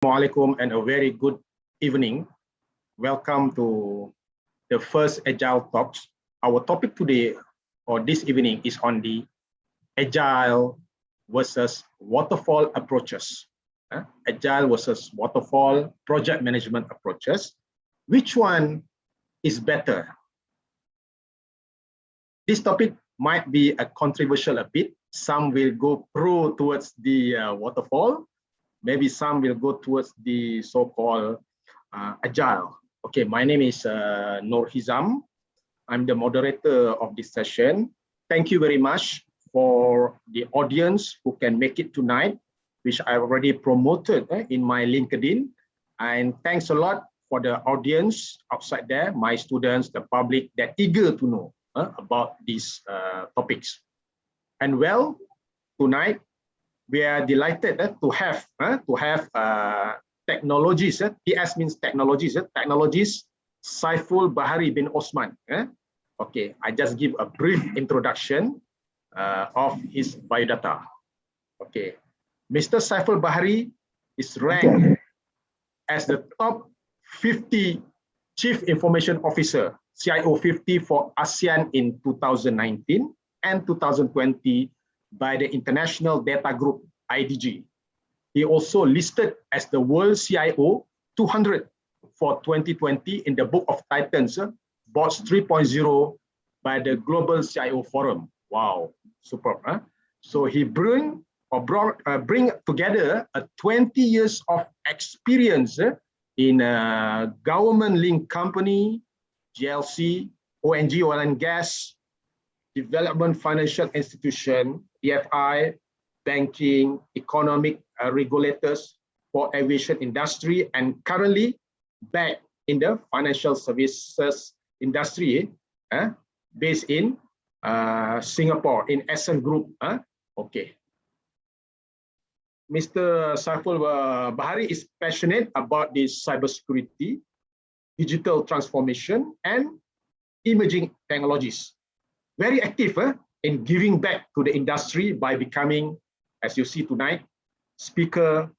Assalamualaikum and a very good evening. Welcome to the first Agile Talks. Our topic today or this evening is on the Agile versus Waterfall approaches. Agile versus Waterfall project management approaches. Which one is better? This topic might be a controversial a bit. Some will go pro towards the Waterfall. Maybe some will go towards the so-called Agile. Okay, my name is Nur Hizam. I'm the moderator of this session. Thank you very much for the audience who can make it tonight, which I already promoted in my LinkedIn. And thanks a lot for the audience outside there, my students, the public that eager to know about these topics. And well, tonight, we are delighted to have technologies. TS means technologies. Technologies. Saiful Bahari bin Osman. Okay, I just give a brief introduction of his biodata. Okay, Mr. Saiful Bahari is ranked as the top 50 Chief Information Officer, CIO 50 for ASEAN in 2019 and 2020 by the International Data Group, IDG. He also listed as the World CIO 200 for 2020 in the Book of Titans, Bots 3.0 by the Global CIO Forum. Wow, superb. Huh? So he bring together a 20 years of experience in a government-linked company, GLC, ONG, oil and gas, development financial institution, EFI, banking, economic regulators for aviation industry, and currently back in the financial services industry, based in Singapore, in Essence Group. Okay. Mr. Saiful Bahari is passionate about this cybersecurity, digital transformation, and emerging technologies. Very active in giving back to the industry by becoming, as you see tonight, speaker,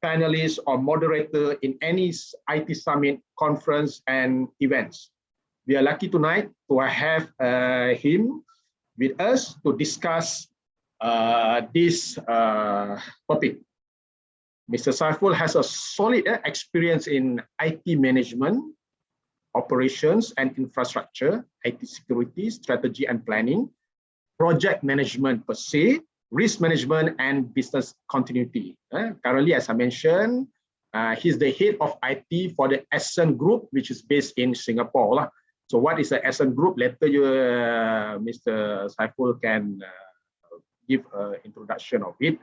panelist, or moderator in any IT summit, conference, and events. We are lucky tonight to have him with us to discuss this topic. Mr. Saiful has a solid experience in IT management, operations and infrastructure, IT security, strategy and planning, project management per se, risk management, and business continuity. Currently, as I mentioned, he's the head of IT for the Essence Group, which is based in Singapore. So what is the Essence Group? Later, Mr. Saiful can give an introduction of it.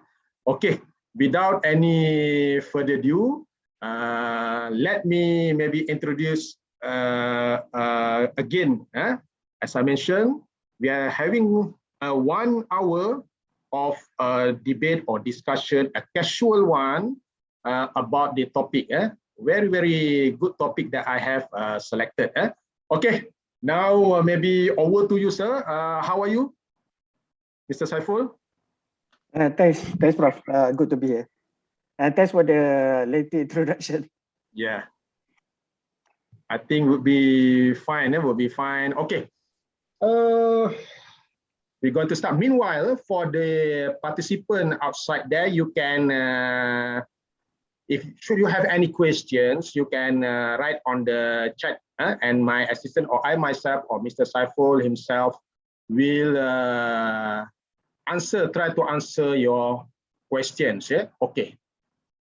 Okay, without any further ado, let me maybe introduce again, as I mentioned, we are having 1 hour of debate or discussion, a casual one about the topic. Very, very good topic that I have selected. Okay, now maybe over to you, sir. How are you, Mr. Saiful? Thanks, Prof. Good to be here. And thanks for the late introduction. Yeah. I think would be fine. It will be fine. Okay. We're going to start. Meanwhile, for the participant outside there, you can, should you have any questions, you can write on the chat, and my assistant or I myself or Mr. Saiful himself will try to answer your questions. Yeah. Okay.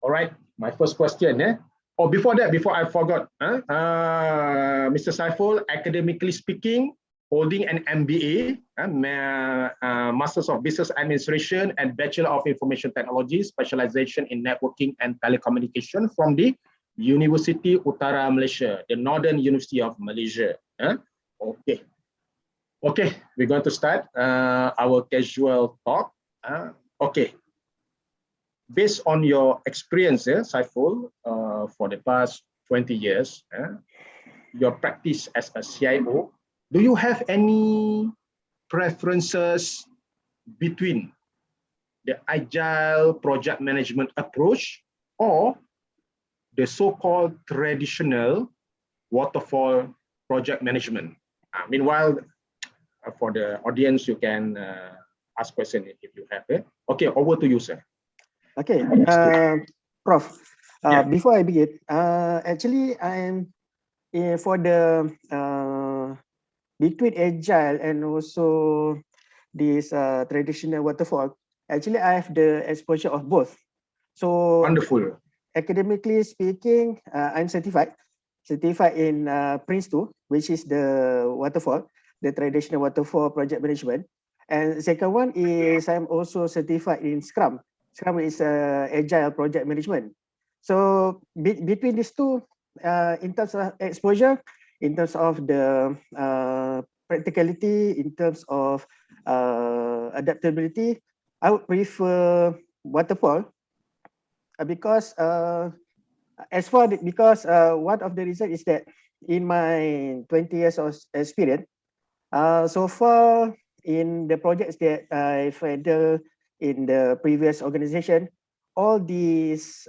All right. My first question. Oh, before that, before I forgot, Mr. Saiful, academically speaking, holding an MBA, Masters of Business Administration and Bachelor of Information Technology, specialization in networking and telecommunication from the University Utara Malaysia, the Northern University of Malaysia. Okay. Okay, we're going to start our casual talk. Okay. Based on your experience, Saiful, for the past 20 years, your practice as a CIO, do you have any preferences between the Agile project management approach or the so-called traditional waterfall project management. Meanwhile, for the audience, you can ask questions if you have it. Okay, over to you, sir. Okay, Prof. Yeah. Before I begin, actually, I'm for the between Agile and also this traditional waterfall. Actually, I have the exposure of both. So Wonderful. academically speaking, I'm certified in Prince 2, which is the waterfall, the traditional waterfall project management. And second one is I'm also certified in Scrum. Scrum is agile project management. So between these two, in terms of exposure, in terms of the practicality, in terms of adaptability, I would prefer waterfall because one of the reasons is that in my 20 years of experience, so far in the projects that I've handled in the previous organization, all these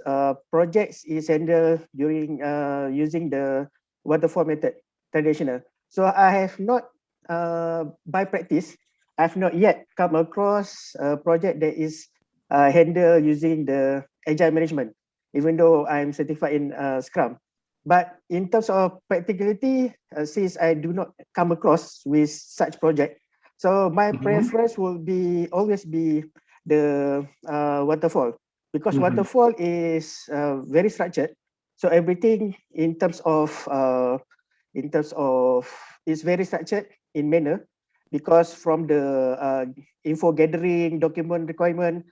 projects is handled during using the waterfall method, traditional. So I have not, by practice, I've not yet come across a project that is handled using the agile management, even though I'm certified in Scrum. But in terms of practicality, since I do not come across with such project, so my preference will be always be the waterfall, because waterfall is very structured. So everything in terms of is very structured in manner, because from the info gathering, document requirement,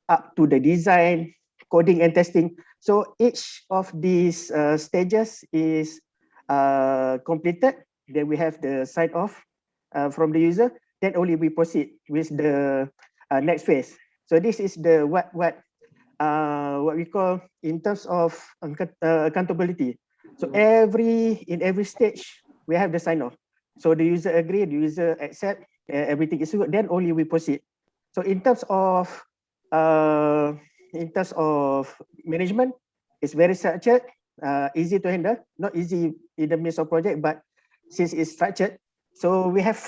up to the design, coding and testing. So each of these stages is completed. Then we have the sign off from the user. Then only we proceed with the next phase. So this is the what we call in terms of accountability. So in every stage we have the sign off. So the user agree, the user accept, everything is good. Then only we proceed. So uh, in terms of management, it's very structured, easy to handle. Not easy in the midst of project, but since it's structured, so we have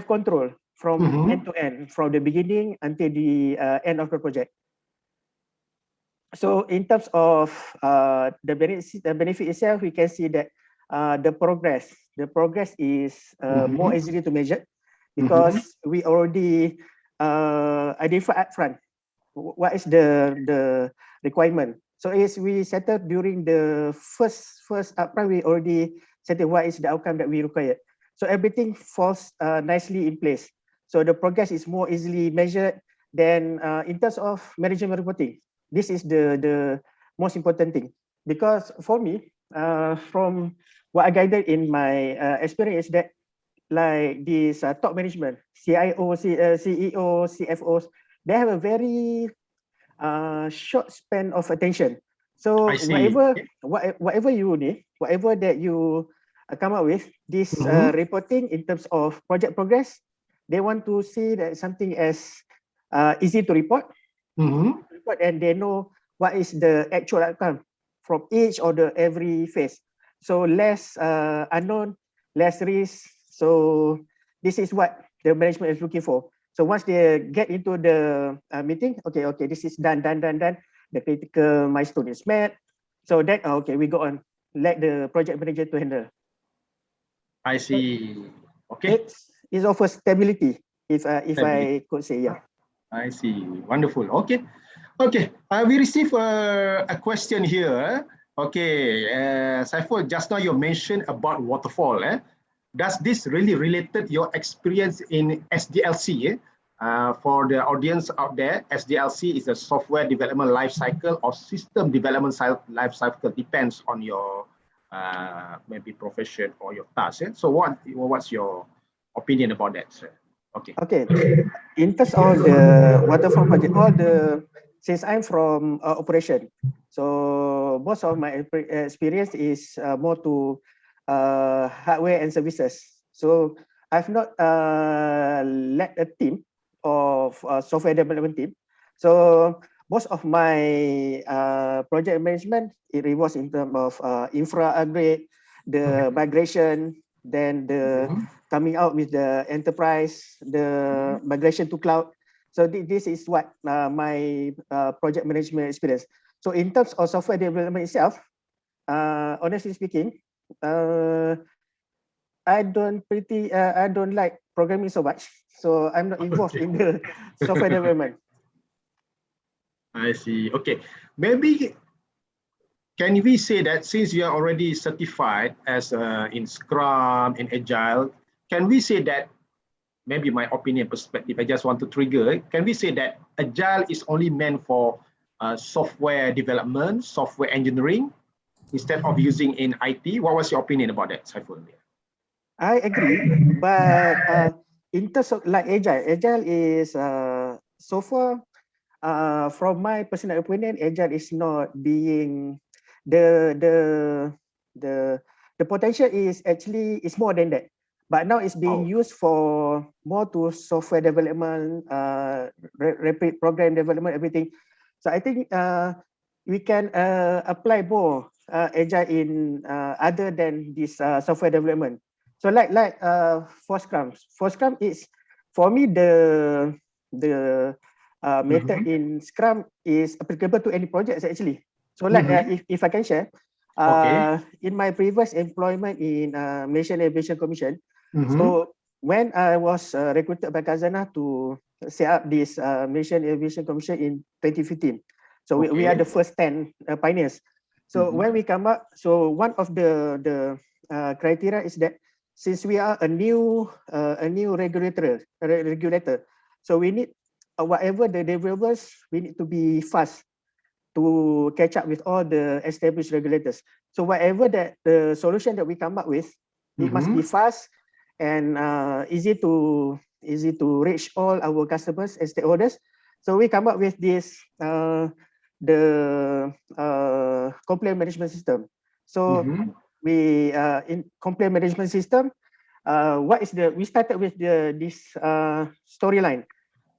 control from end to end, from the beginning until the end of the project. So in terms of the benefit itself, we can see that the progress is more easily to measure, because we already identify upfront what is the requirement. So as we settle during the first upfront, we already settle what is the outcome that we require. So everything falls nicely in place. So the progress is more easily measured than in terms of management reporting. This is the most important thing, because for me, from what I guided in my experience, is that like this top management, CIO, CEO, CFOs, they have a very short span of attention. So whatever you need, whatever that you come up with, this reporting in terms of project progress, they want to see that something as easy to report, and they know what is the actual outcome from each or the every phase. So less unknown, less risk. So this is what the management is looking for. So once they get into the meeting, okay, this is done. The critical milestone is met. So that okay, we go on. Let the project manager to handle. I see. Okay. It offers stability, if I could say, yeah. I see. Wonderful. Okay. We receive a question here. Okay, Saiful, just now you mentioned about waterfall. Does this really related your experience in SDLC? For the audience out there, SDLC is a software development life cycle or system development life cycle, depends on your maybe profession or your task. So what's your opinion about that, sir? Okay. In terms of the waterfall project, since I'm from operation, so most of my experience is more to hardware and services. So I've not led a team of software development team. So most of my project management, it revolves in terms of infra upgrade, the migration, then the coming out with the enterprise, the migration to cloud. So this is what my project management experience. So in terms of software development itself, honestly speaking, I don't like programming so much. So I'm not involved in the software development. I see. Okay, maybe can we say that since you are already certified as in Scrum, in Agile, can we say that, maybe my opinion perspective, I just want to trigger, can we say that Agile is only meant for software development, software engineering, instead of using in IT? What was your opinion about that, Saiful? I agree, but in terms of like Agile is so far, from my personal opinion, Agile is not being the potential is actually is more than that. But now it's being used for more to software development, rapid program development, everything. So I think we can apply more Agile in other than this software development. So like for Scrum is for me the method in Scrum is applicable to any projects actually. So like if I can share, in my previous employment in Malaysian Aviation Commission, so when I was recruited by Kazana to set up this Malaysian Aviation Commission in 2015, so we are the first 10 pioneers. So when we come up, so one of the criteria is that since we are a new regulator, so we need whatever the developers, we need to be fast to catch up with all the established regulators. So whatever that the solution that we come up with, it must be fast and easy to reach all our customers and stakeholders. So we come up with this the complaint management system. So we in complaint management system, what is the we started with this storyline.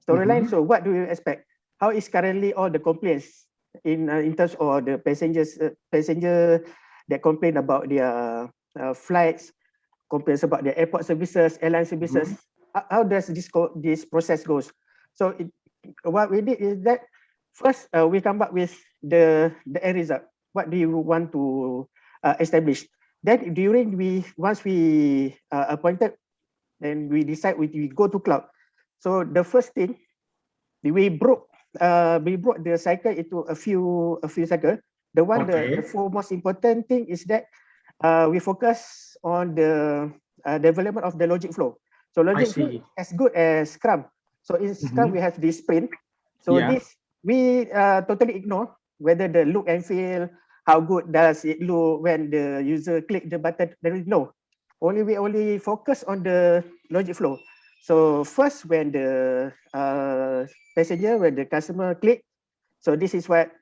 So what do you expect? How is currently all the complaints in terms of the passenger that complain about their flights, complaints about their airport services, airline services? How does this process goes? So what we did is that first we come up with the end result. What do you want to establish? Then once we appointed, then we decide we go to cloud. So the first thing we broke the cycle into a few cycles. The four most important thing is that we focus on the development of the logic flow. So logic flow is as good as Scrum. So in Scrum we have this sprint. So this we totally ignore whether the look and feel, how good does it look when the user click the button. No, we only focus on the logic flow. So first, when the passenger, when the customer click, so this is what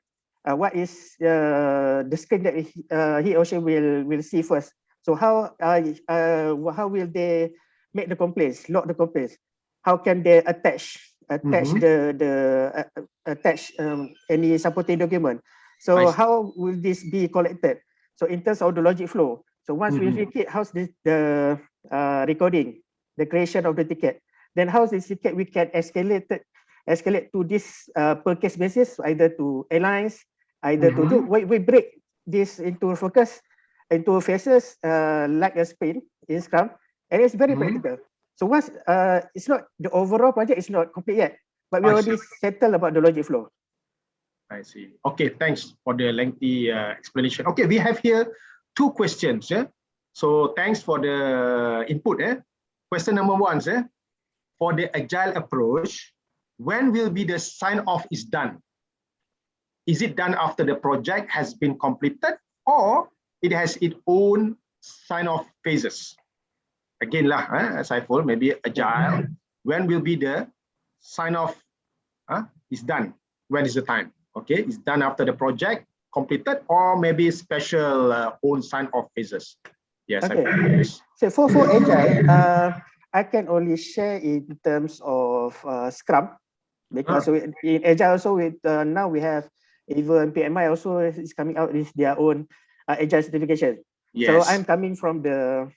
is the screen that he or she will see first. So how will they make the complaints, log the complaints? How can they attach any supporting document? So how will this be collected? So in terms of the logic flow, so once we repeat, how's the recording, the creation of the ticket, then how's this ticket we can escalate to this per case basis, either to airlines, either to do. We break this into phases like a sprint in Scrum, and it's very practical. So once it's not the overall project is not complete yet, but we already settled about the logic flow. I see. Okay, thanks for the lengthy explanation. Okay, we have here two questions. So thanks for the input. Question number one, for the Agile approach, when will be the sign off is done? Is it done after the project has been completed, or it has its own sign off phases? Again as I told, maybe Agile, when will be the sign off is done? When is the time? Okay, it's done after the project completed, or maybe special own sign off phases. Yes. Okay. So for Agile, I can only share in terms of Scrum, because in Agile also with now we have even PMI also is coming out with their own Agile certification. Yes. So I'm coming from the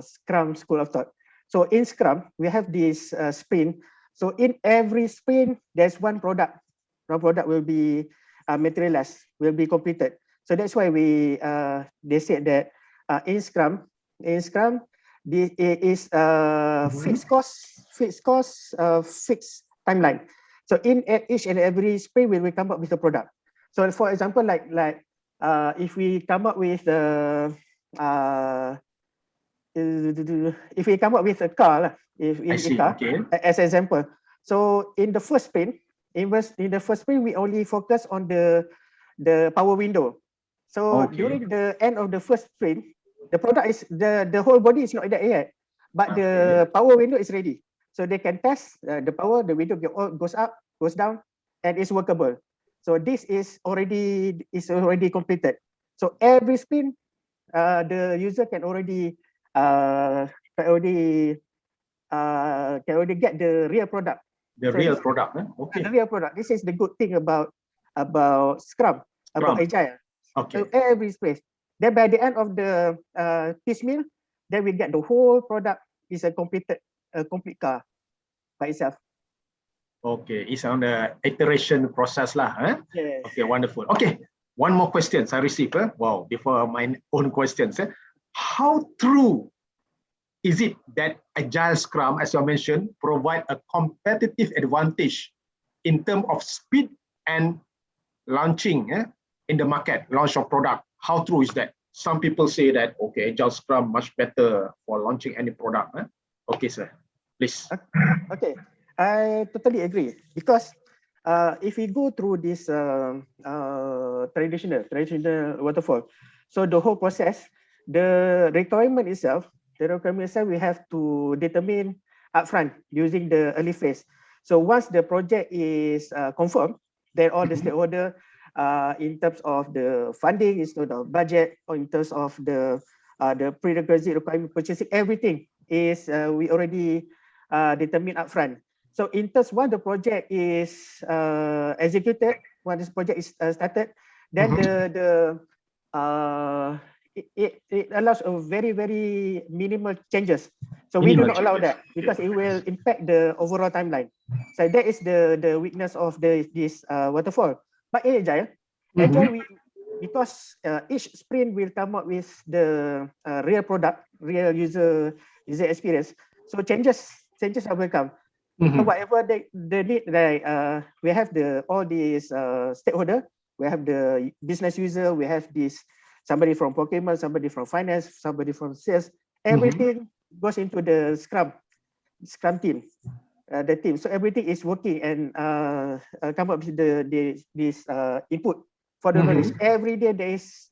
Scrum school of thought. So in Scrum we have this sprint. So in every sprint there's one product. One product will be materialized, will be completed. So that's why they said that in Scrum, this is fixed cost, fixed timeline. So in each and every sprint, we will come up with a product. So for example, like if we come up with if we come up with a car, if in a car, okay. as an example. So in the first sprint, in the first sprint, we only focus on the power window. So during the end of the first sprint, the product is the whole body is not there yet, but the power window is ready. So they can test the power, the window goes up, goes down, and it's workable. So this is already completed. So every sprint, the user can already get the real product. The real product. Okay. The real product. This is the good thing about Scrum, about Agile. Okay. So every space. Then by the end of the piecemeal, then we get the whole product is a complete car by itself. Okay, it's on the iteration process lah. Yes. Okay, wonderful. Okay, one more question I received. Wow, before my own questions. How true is it that Agile Scrum, as you mentioned, provide a competitive advantage in terms of speed and launching in the market, launch of product? How true is that? Some people say that, okay, Agile Scrum much better for launching any product. Okay, sir, please. Okay, I totally agree, because if we go through this traditional waterfall, so the whole process, the requirement itself, we have to determine upfront using the early phase. So once the project is confirmed, then all the stakeholder, in terms of the funding, in terms of budget, or in terms of the prerequisite requirement purchasing, everything is we already determined upfront. So in terms once the project is executed, once this project is started, then it allows a very minimal changes. So we do not allow that, because it will impact the overall timeline. So that is the weakness of this waterfall. But in Agile, because each sprint will come up with the real product, real user experience. So changes will come. So whatever they need, like we have all these stakeholder, we have the business user, we have this somebody from procurement, somebody from finance, somebody from sales. Everything goes into the Scrum team, the team. So everything is working and come up with this input for the knowledge. Every day there is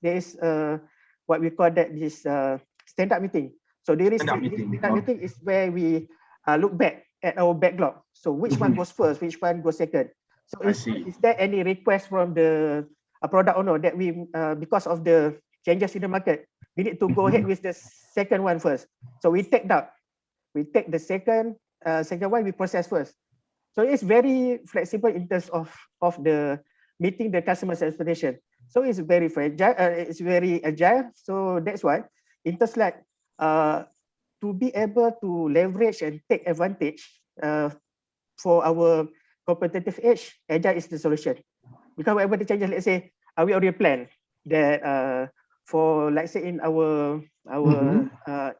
what we call that this stand-up meeting. So there is stand-up meeting is where we look back at our backlog. So which one goes first, which one goes second. So is there any request from the product owner that we because of the changes in the market, we need to go ahead with the second one first. So we take that. We take the second one, we process first. So it's very flexible in terms of the meeting the customer's expectation. So it's very fragile, it's very agile. So that's why in terms like to be able to leverage and take advantage for our competitive edge, Agile is the solution. Because whatever the changes, let's say we already plan that for, let's say in our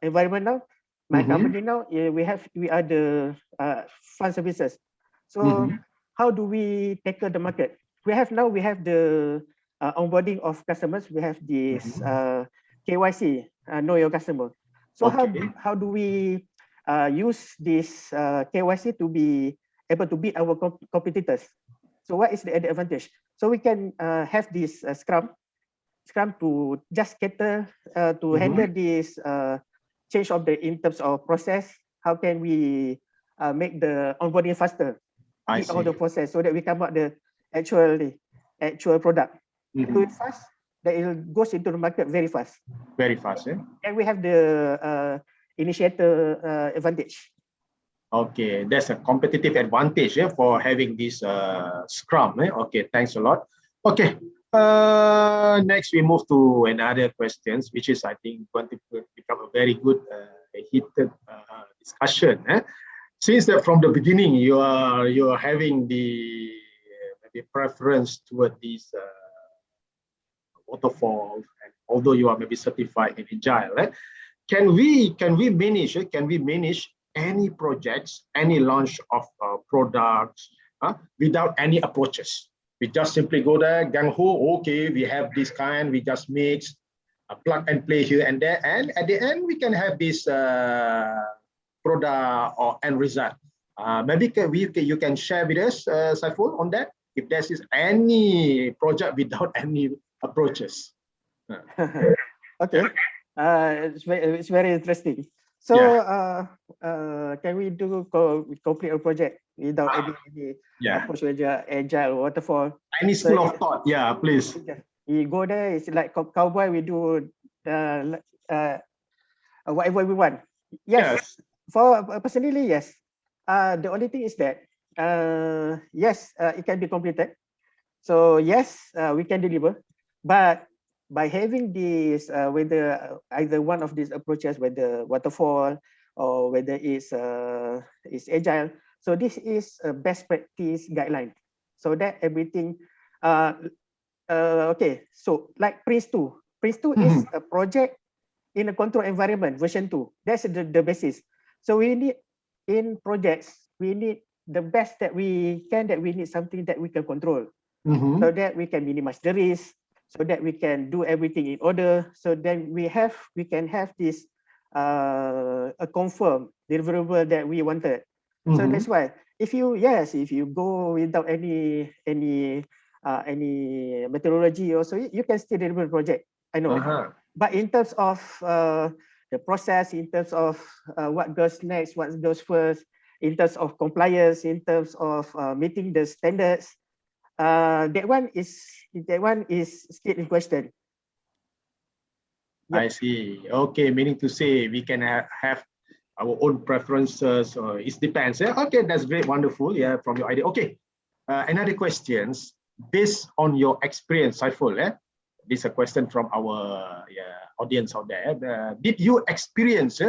environment now, my company now, we are the fund services. So how do we tackle the market? We have the onboarding of customers. We have this KYC, know your customer. So how do we use this KYC to be able to beat our competitors? So what is the added advantage? So we can have this Scrum to just cater to handle this change of in terms of process. How can we make the onboarding faster? All the process so that we come out the actual product. Do it fast, that it goes into the market very fast. Very fast, And we have the initiator advantage. Okay, that's a competitive advantage for having this Scrum. Okay, thanks a lot. Okay, next we move to another questions, which is I think going to become a very good heated discussion. Since that from the beginning you are having the maybe preference toward these waterfall, and although you are maybe certified in Agile, can we manage any projects, any launch of products without any approaches? We just simply go there, gung ho. Okay, we have this kind. We just mix, plug and play here and there, and at the end we can have this product or end result. Maybe you can share with us, Saiful, on that. If there is any project without any approaches. Okay. It's very interesting. So, can we do complete a project without any approach, agile, waterfall? Any school of thought? Yeah, please. We go there. It's like cowboy. We do whatever we want. Yes. For personally, yes. The only thing is that yes, it can be completed. So yes, we can deliver, but by having this, whether either one of these approaches, whether waterfall or whether it's agile, so this is a best practice guideline, so that everything. Okay, so like Prince2 is a project in a control environment version 2. That's the basis. So we need in projects, we need the best that we can. That we need something that we can control, so that we can minimize the risk, so that we can do everything in order. So then we can have this a confirmed deliverable that we wanted. So that's why if you go without any methodology, also you can still deliver the project. I know, but in terms of the process, in terms of what goes next, what goes first, in terms of compliance, in terms of meeting the standards, that one is still in question. Yep. I see. Okay, meaning to say we can have our own preferences, or it depends. Okay, that's great, wonderful. Yeah, from your idea. Okay, another questions based on your experience, Saiful. This is a question from our audience out there. Did you experience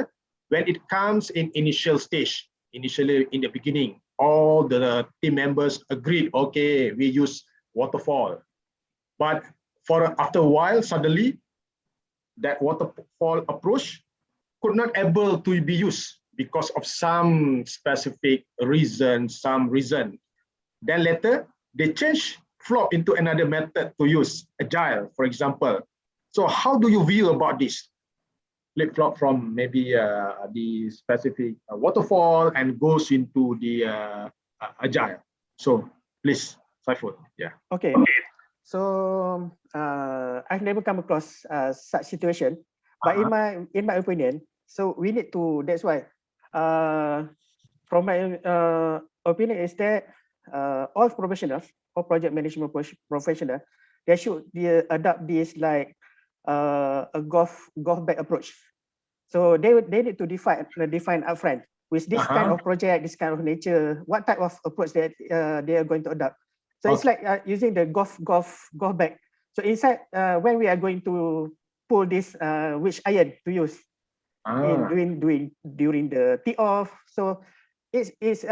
when it comes in initial stage, initially in the beginning, all the team members agreed, okay, we use waterfall, but after a while, suddenly that waterfall approach could not able to be used because of some specific reason, Then later they change, flop into another method to use agile, for example. So how do you view about this? Flip-flop from maybe the specific waterfall and goes into the agile. So please, Saiful. Yeah. Okay. So I've never come across such situation, but in my opinion, so we need to. That's why, from my opinion, is that all professionals, all project management professionals, they should adopt this like a golf back approach. So they need to define upfront with this kind of project, this kind of nature, what type of approach that they are going to adopt. So it's like using the golf bag. So inside, when we are going to pull this, which iron to use during the tee off. So it's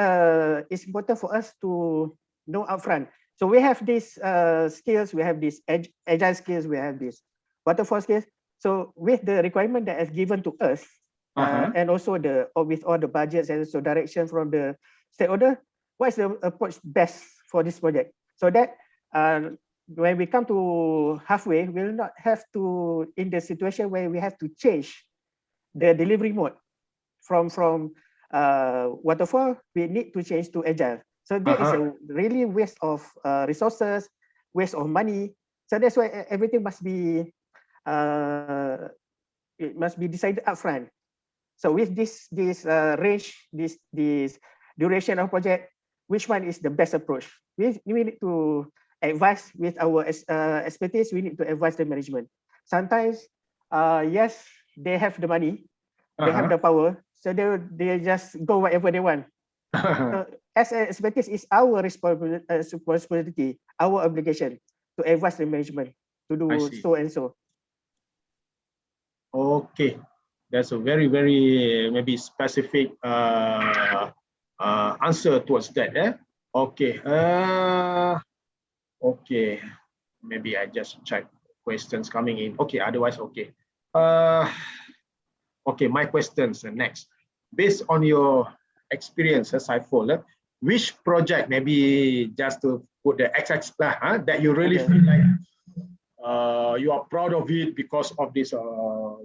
important for us to know upfront. So we have these skills, we have these agile skills, we have these waterfall skills. So with the requirement that is given to us, and also with all the budgets and also direction from the stakeholder, what is the approach best for this project? So that when we come to halfway, we'll not have to in the situation where we have to change the delivery mode from waterfall. We need to change to agile. So that is a really waste of resources, waste of money. So that's why everything must be decided upfront. So with this range, this duration of project, which one is the best approach? We need to advise with our expertise. We need to advise the management. Sometimes, yes, they have the money, they have the power, so they just go whatever they want. As an expertise, is our responsibility, our obligation to advise the management to I do see. so and so. Okay, that's a very, very maybe specific answer towards that. Okay. Okay. Maybe I just check questions coming in. Okay. Otherwise, okay. Okay. My questions next. Based on your experience, Saiful, which project, maybe just to put the XX that you really feel like you are proud of it because of this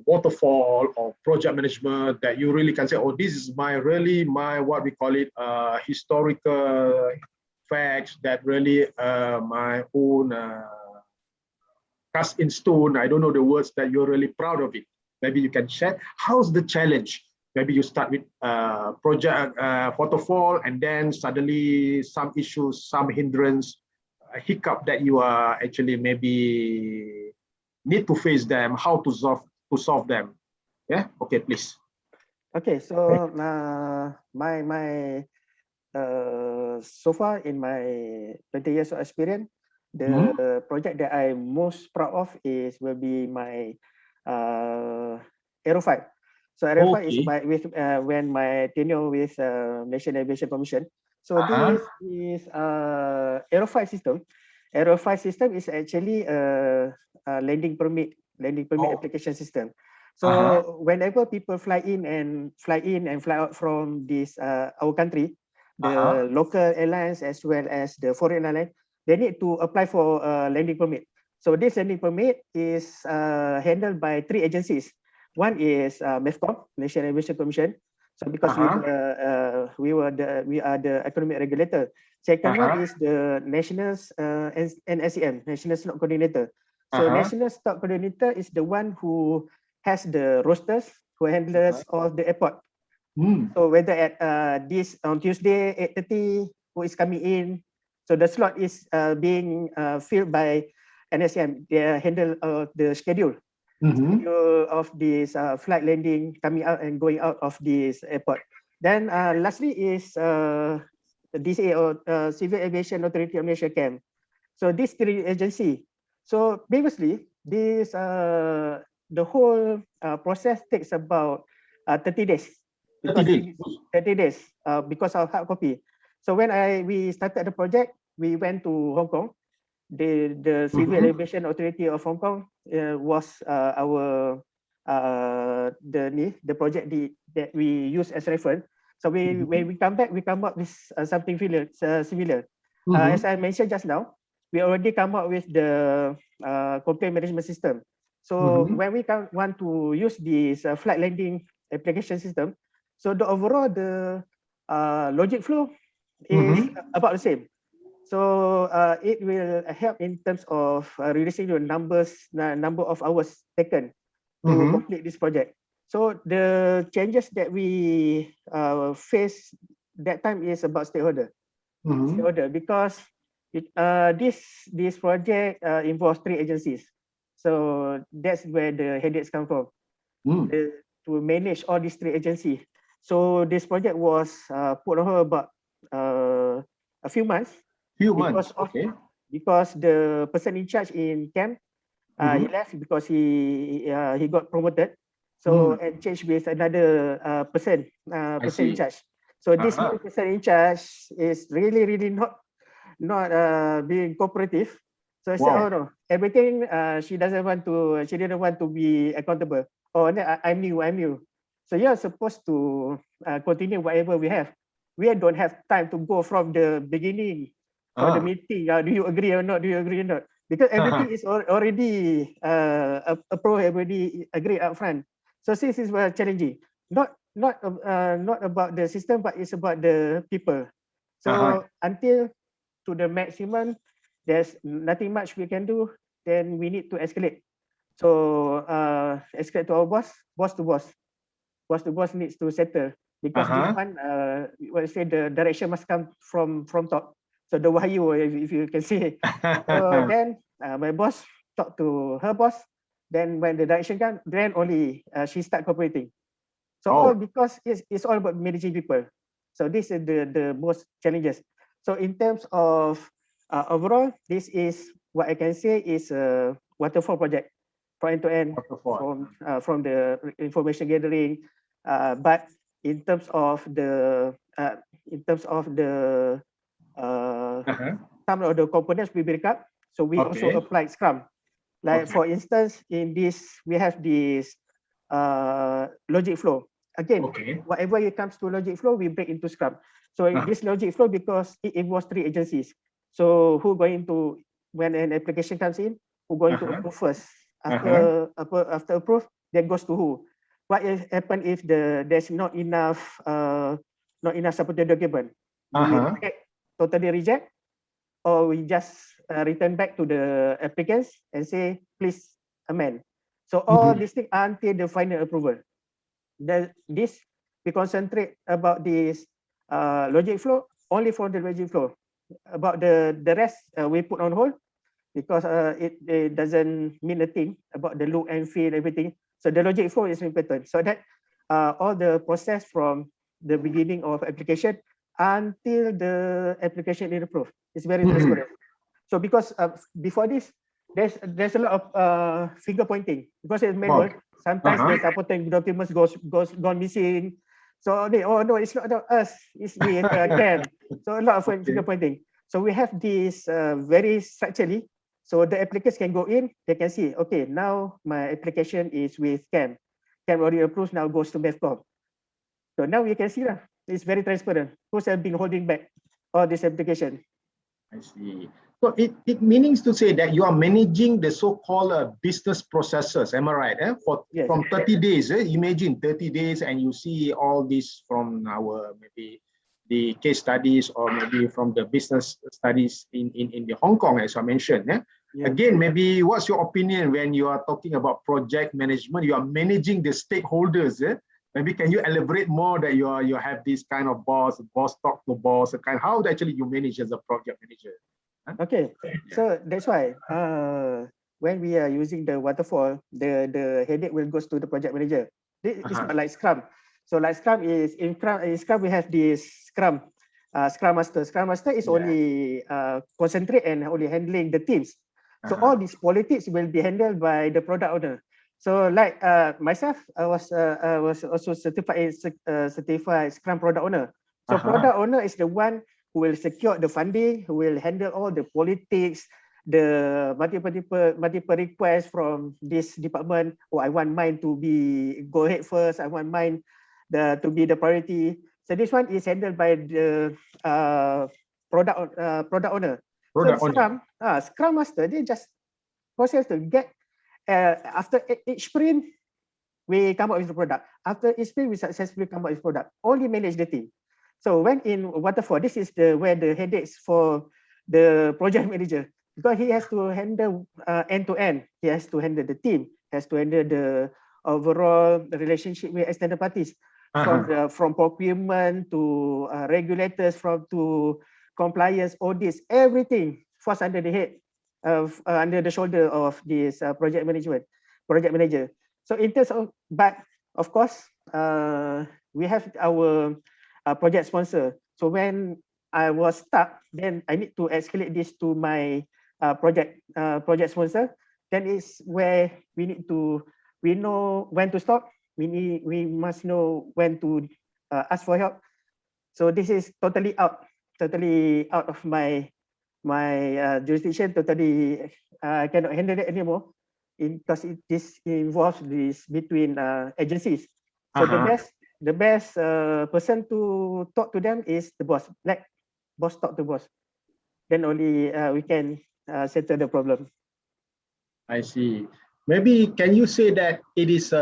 waterfall or project management that you really can say, oh, this is my really my what we call it historical facts that really my own cast in stone. I don't know the words that you're really proud of it. Maybe you can share. How's the challenge? Maybe you start with project waterfall, and then suddenly some issues, some hindrance, a hiccup that you are actually maybe need to face them, how to solve them. Yeah. Okay, please. Okay, so so far in my 20 years of experience, the project that I'm most proud of will be my Aero 5. So Aero 5 is when my tenure with National Aviation Commission. So this is Aero 5 system. Aero 5 system is actually a landing permit application system. So whenever people fly in and fly out from this our country, the local airlines as well as the foreign airlines, they need to apply for a landing permit. So this landing permit is handled by 3 agencies. One is MEFCOM, National Aviation Commission. So because we are the economic regulator. Second one is the National NSCM, National Stock Coordinator. So National Stock Coordinator is the one who has the rosters, who handles all the airport. So whether at this on Tuesday 8:30, who is coming in, so the slot is being filled by NSM. They handle the schedule of this flight landing, coming out and going out of this airport. Then lastly is DCA or Civil Aviation Authority of Malaysia CAM. So these 3 agency. So previously, this the whole process takes about 30 days. 30 days because of hard copy. So when we started the project, we went to Hong Kong. The Civil Aviation Authority of Hong Kong was our the project that we use as reference. So when we come back, we come up with something similar. As I mentioned just now, we already come up with the complaint management system. So when we want to use this flight landing application system, so the overall logic flow is about the same. So it will help in terms of reducing the number of hours taken to complete this project. So the changes that we face that time is about stakeholder. Because this project involves 3 agencies. So that's where the headaches come from. To manage all these 3 agencies. So this project was put on hold about a few months. Because the person in charge in camp he left because he got promoted. So and changed with another person in charge. So this new person in charge is really not being cooperative. So I said, oh no, everything she didn't want to be accountable. Oh, I'm new. So you're supposed to continue whatever we have. We don't have time to go from the beginning for the meeting. Do you agree or not? Because everything is already approved, everybody agreed up front. So this is very challenging. Not about the system, but it's about the people. So until to the maximum, there's nothing much we can do. Then we need to escalate. So escalate to our boss to boss. Boss to boss needs to settle because this one, the direction must come from top. So the wahyu, if you can see. So then my boss talked to her boss. Then when the direction comes, then only she start cooperating. So all because it's all about managing people. So this is the most challenges. So in terms of overall, this is what I can say is a waterfall project, from end to end, Waterfall. from the information gathering. But in terms of the Uh-huh. some of the components we break up. So we also Okay. applied Scrum. Like Okay. for instance, in this we have this logic flow. Again, Okay. whatever it comes to logic flow, we break into Scrum. So this logic flow, because it involves 3 agencies. So who going to, when an application comes in, who going to Uh-huh. approve first? Uh-huh. After approve, then goes to who? What if happen if there's not enough supported document? Do we Uh-huh. reject, totally reject, or we just return back to the applicants and say, please amend? So all Mhm. these things until the final approval. This we concentrate about this logic flow only for the logic flow. About the rest, we put on hold because it doesn't mean a thing about the look and feel everything. So the logic flow is important. So that all the process from the beginning of application until the application is approved, it's very Mhm. transparent. So because before this, there's a lot of finger pointing because it's manual. Okay. Sometimes Uh-huh. the supporting documents gone missing. So they, oh no, it's not us, it's with Ken. So a lot of finger Okay. pointing. So we have this very structurally. So the applicants can go in, they can see, okay, now my application is with Cam. Cam already approved, now goes to MEFCOM. So now you can see that it's very transparent. Who's have been holding back all this application? I see. So it means to say that you are managing the so-called business processes. Am I right? For Yes. from 30 days, imagine 30 days, and you see all this from our maybe the case studies or maybe from the business studies in the Hong Kong, as I mentioned. Yeah. Again, maybe what's your opinion when you are talking about project management? You are managing the stakeholders. Maybe can you elaborate more that you have this kind of boss talk to boss, kind of how actually you manage as a project manager? Huh? Okay, so that's why when we are using the waterfall, the headache will goes to the project manager. It's Uh-huh. not like Scrum. So like Scrum is in Scrum we have this Scrum Master. Scrum Master is Yeah. only concentrate and only handling the teams. So Uh-huh. all these politics will be handled by the product owner. So like myself, I was also certified Scrum product owner. So Uh-huh. product owner is the one who will secure the funding, who will handle all the politics, the multiple requests from this department. Oh, I want mine to be go ahead first. I want mine to be the priority. So this one is handled by the product owner. So Product owner. Scrum Master, they just process to get after each sprint, we come up with the product. After each sprint, we successfully come up with product. Only manage the team. So when in Waterfall, this is where the headaches for the project manager, because he has to handle end to end. He has to handle the team, has to handle the overall relationship with external parties, Uh-huh. from procurement to regulators, from to compliance, audits, everything falls under the head of under the shoulder of this project manager. So in terms of, but of course, we have our project sponsor. So when I was stuck, then I need to escalate this to my project sponsor. Then is where we know when to stop. We must know when to ask for help. So this is totally out of my jurisdiction. Totally, I cannot handle it anymore, because this involves this between agencies. So Uh-huh. the best person to talk to them is the boss. Like boss talk to boss. Then only we can settle the problem. I see. Maybe can you say that it is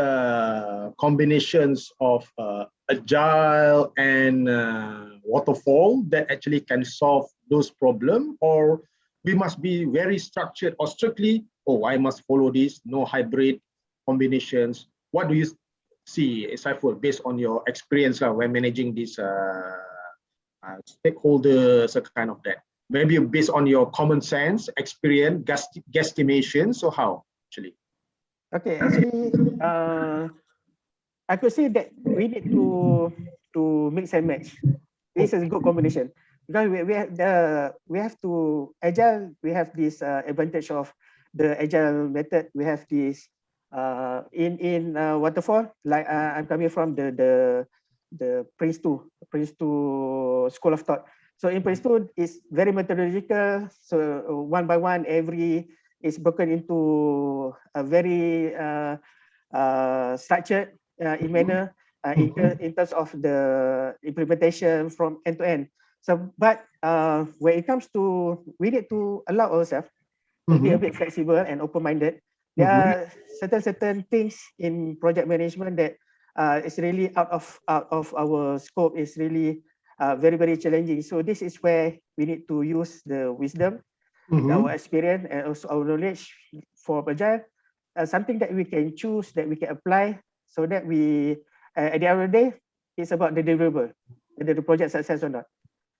combinations of agile and waterfall that actually can solve those problems, or we must be very structured or strictly, oh, I must follow this, no hybrid combinations. What do you see, Saiful, based on your experience when managing these stakeholders, a kind of that? Maybe based on your common sense, experience, guesstimation. So how actually? Okay, actually, I could say that we need to mix and match. It's a good combination because we have to agile. We have this advantage of the agile method. We have this in waterfall. Like I'm coming from the Prince 2 school of thought. So in Prince 2 it's very methodological. So one by one, every is broken into a very structured in manner in terms of the implementation from end to end. So, but when it comes to, we need to allow ourselves to be a bit flexible and open-minded. There are certain things in project management that is really out of our scope. Is really very challenging. So this is where we need to use the wisdom, our experience, and also our knowledge for Agile. Something that we can choose, that we can apply, so that we at the end of the day, it's about the deliverable, whether the project success or not.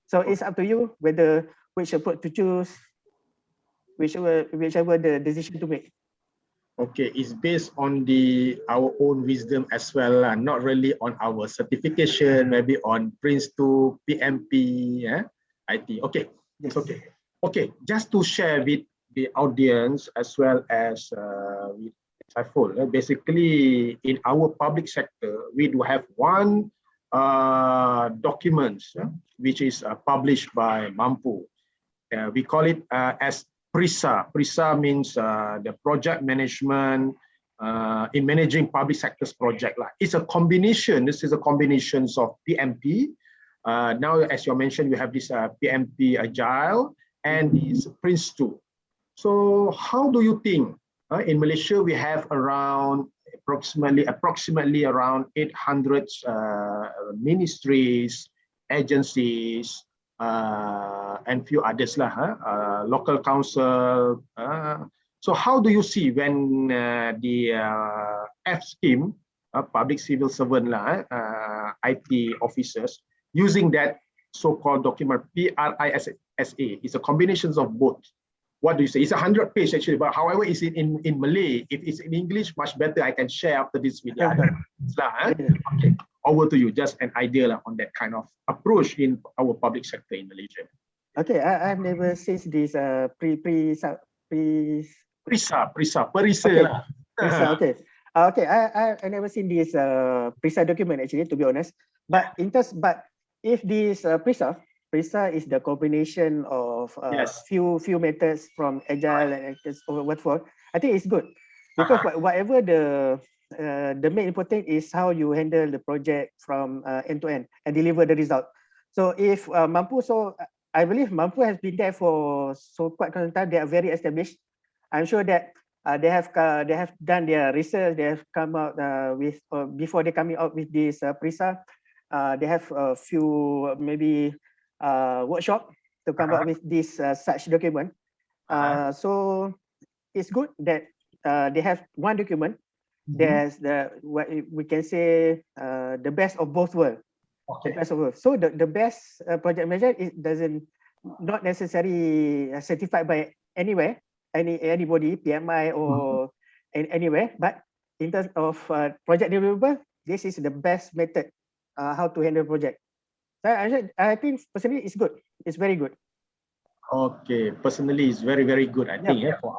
So it's up to you whether which approach to choose, whichever the decision to make. Okay, it's based on our own wisdom as well, not really on our certification, maybe on Prince 2, PMP, IT. Okay, Yes. okay. Okay, just to share with the audience as well as with Saiful, basically in our public sector, we do have one document which is published by Mampu. We call it as PRISA. PRISA means the project management in managing public sector's project. It's a combination. This is a combination of PMP. Now, as you mentioned, we have this PMP Agile and this Prince 2. So how do you think in Malaysia we have around approximately around 800 ministries, agencies, and few others local council. So how do you see when the F scheme, public civil servant IT officers using that so-called document PRISA? It's a combination of both. What do you say? It's 100 page actually, but however, it's in Malay. If it's in English, much better. I can share after this video. Okay, over to you. Just an idea on that kind of approach in our public sector in Malaysia. Okay, I've never seen this PRISA. Okay. Okay, I never seen this PRISA document actually, to be honest. But if this PRISA is the combination of few methods from Agile and Waterfall. I think it's good because whatever the main important is how you handle the project from end to end and deliver the result. So if Mampu, so I believe Mampu has been there for quite some time. They are very established. I'm sure that they have done their research. They have come out with before they coming out with this PRISA. They have a few maybe workshop to come up with this such document. So it's good that they have one document. There's what we can say the best of both worlds. Okay. The best of both. So the best project manager not necessarily certified by anybody, PMI or anywhere, but in terms of project deliverable, this is the best method how to handle project. So I think personally it's good. It's very good. Okay, personally it's very good. I think for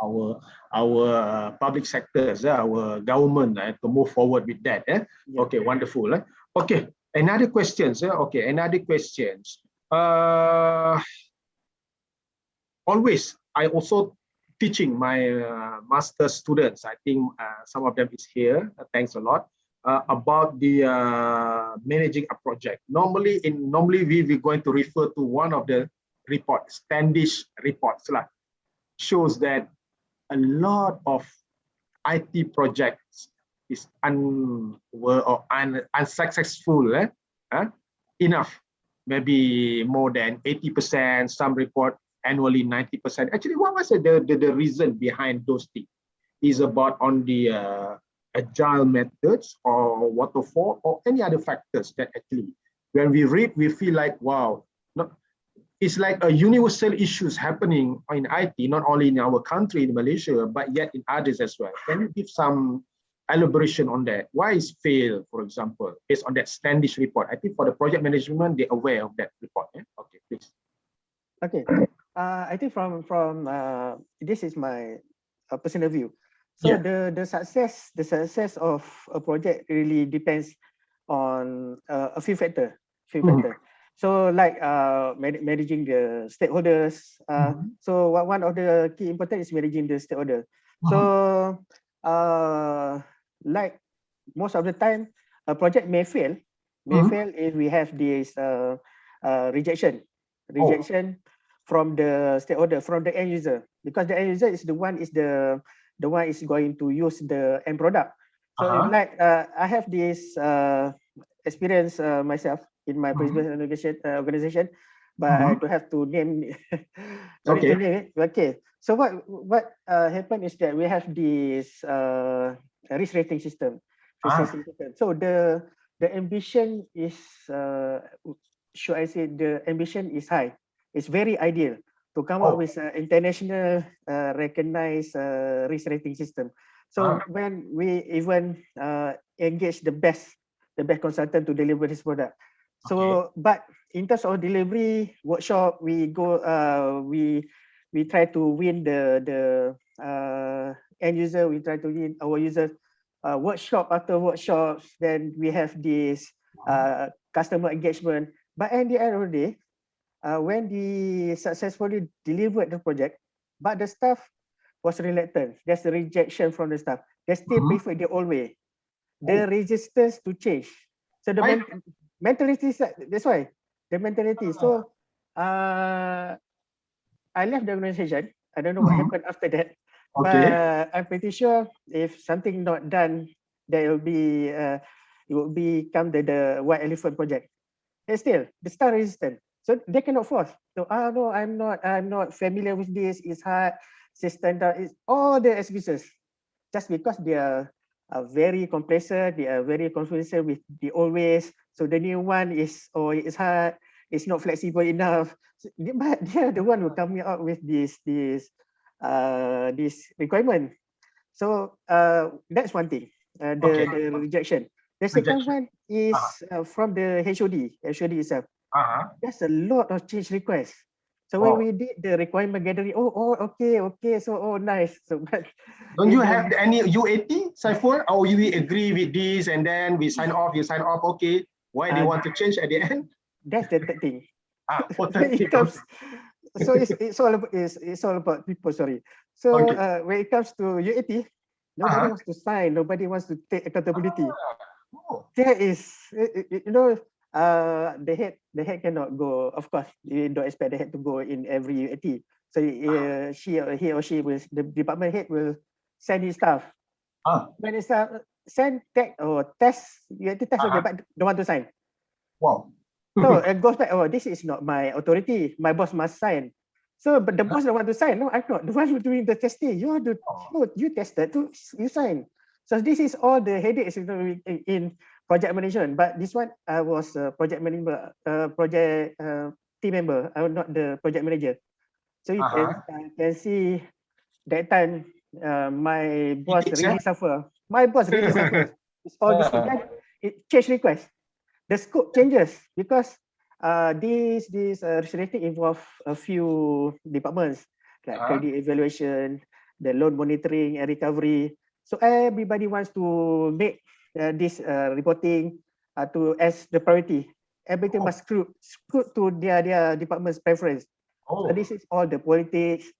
our public sectors, our government to move forward with that. Okay, wonderful. Okay, another questions. Okay, another questions. Always, I also teaching my master students. I think some of them is here. Thanks a lot. About the managing a project. Normally we're going to refer to one of the reports, Standish reports shows that a lot of IT projects is unsuccessful enough, maybe more than 80%. Some report annually 90%. Actually, what was the reason behind those things? Is about on the Agile methods or Waterfall or any other factors that actually, when we read, we feel like, wow, it's like a universal issues happening in IT, not only in our country, in Malaysia, but yet in others as well. Can you give some elaboration on that. Why is fail, for example, based on that Standish report? I think for the project management, they're aware of that report. Yeah? Okay, please. Okay. I think from this is my personal view. So Yeah. the success of a project really depends on a few factors. So like managing the stakeholders. So one of the key important is managing the stakeholder. So like most of the time, a project may fail if we have this rejection from the stakeholder, from the end user, because the end user is the one is going to use the end product. So like I have this experience myself in my previous organization, but I don't have to name. Sorry to name it. Okay. So what happened is that we have this risk rating system. So the ambition is should I say the ambition is high. It's very ideal to come up with an international recognized risk rating system. So when we even engage the best consultant to deliver this product. So, but in terms of delivery workshop, we go we try to win the end user. We try to win our users. Workshop after workshops, then we have this customer engagement. But at the end of the day, when we successfully delivered the project, but the staff was reluctant. There's a rejection from the staff. They still prefer the old way. The resistance to change. So the mentality, that's why the mentality. So I left the organization. I don't know what happened after that, but I'm pretty sure if something not done, there will be it will become the white elephant project. And still, the staff resistant. So they cannot force. So no, I'm not familiar with this. It's hard. It's standard. It's all the excuses, just because they are very complacent. They are very confused with the old ways. So the new one is it's hard. It's not flexible enough. So, but they are the one who coming out with this requirement. So that's one thing. The rejection. The second one is from the HOD itself. There's a lot of change requests. So when we did the requirement gathering, okay, so nice. So but don't you have any UAT, Saiful? Or we agree with this and then we sign off, you sign off, okay. Why they want to change at the end? That's the third thing. So it's all about people, sorry. So when it comes to UAT, nobody wants to sign, nobody wants to take accountability. There is, the head cannot go. Of course, you don't expect the head to go in every UAT. So he or she will, the department head will send his staff. When it's send tech or test, UAT test, okay, but don't want to sign. Wow. So it goes back. This is not my authority. My boss must sign. So, but the boss don't want to sign. No, I'm not the one who's doing the testing. You tested, you sign. So this is all the headaches in project management. But this one, I was a project member, project team member. I was not the project manager. So you can see that time my boss really suffer. My boss really suffers. It's all this thing. It change request. The scope changes because this rating involve a few departments like credit evaluation, the loan monitoring and recovery. So everybody wants to make this reporting to as the priority. Everything must screw to their department's preference. So this is all the politics,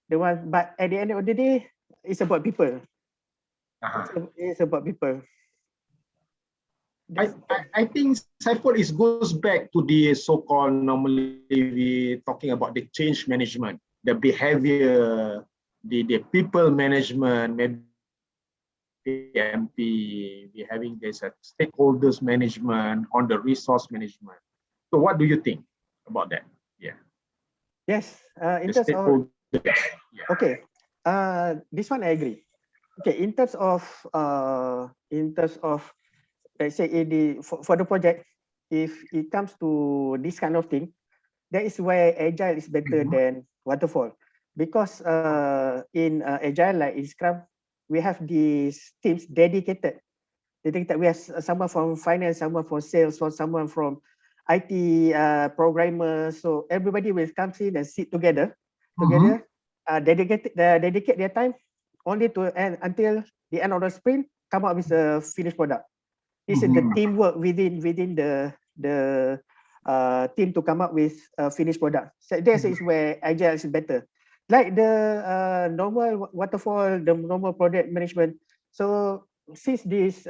the one. But at the end of the day, it's about people. It's about people. I think Saiful goes back to the so-called, normally we talking about the change management, the behavior, the people management, maybe MP, we having this stakeholders management on the resource management. So what do you think about that? Yeah. Yes. In terms of okay, this one I agree. Okay, in terms of let's say for the project, if it comes to this kind of thing, that is why Agile is better than Waterfall, because in Agile, like in Scrum, we have these teams dedicated. We have someone from finance, someone from sales, or someone from IT programmer. So everybody will come in and sit together, dedicate their time only to end until the end of the sprint, come up with a finished product. This is the teamwork within the team to come up with a finished product. So this is where Agile is better. Like the normal waterfall, the normal project management. So since this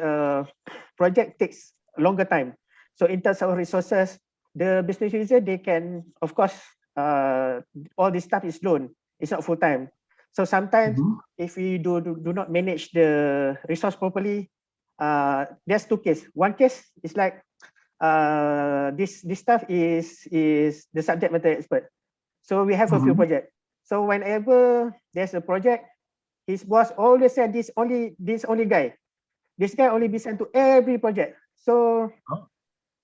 project takes a longer time, so in terms of resources, the business user, they can, of course, all this stuff is loan. It's not full time. So sometimes if we do not manage the resource properly, there's two cases. One case is like this stuff is the subject matter expert. So we have a few projects. So whenever there's a project, his boss always said this only guy. This guy only be sent to every project. So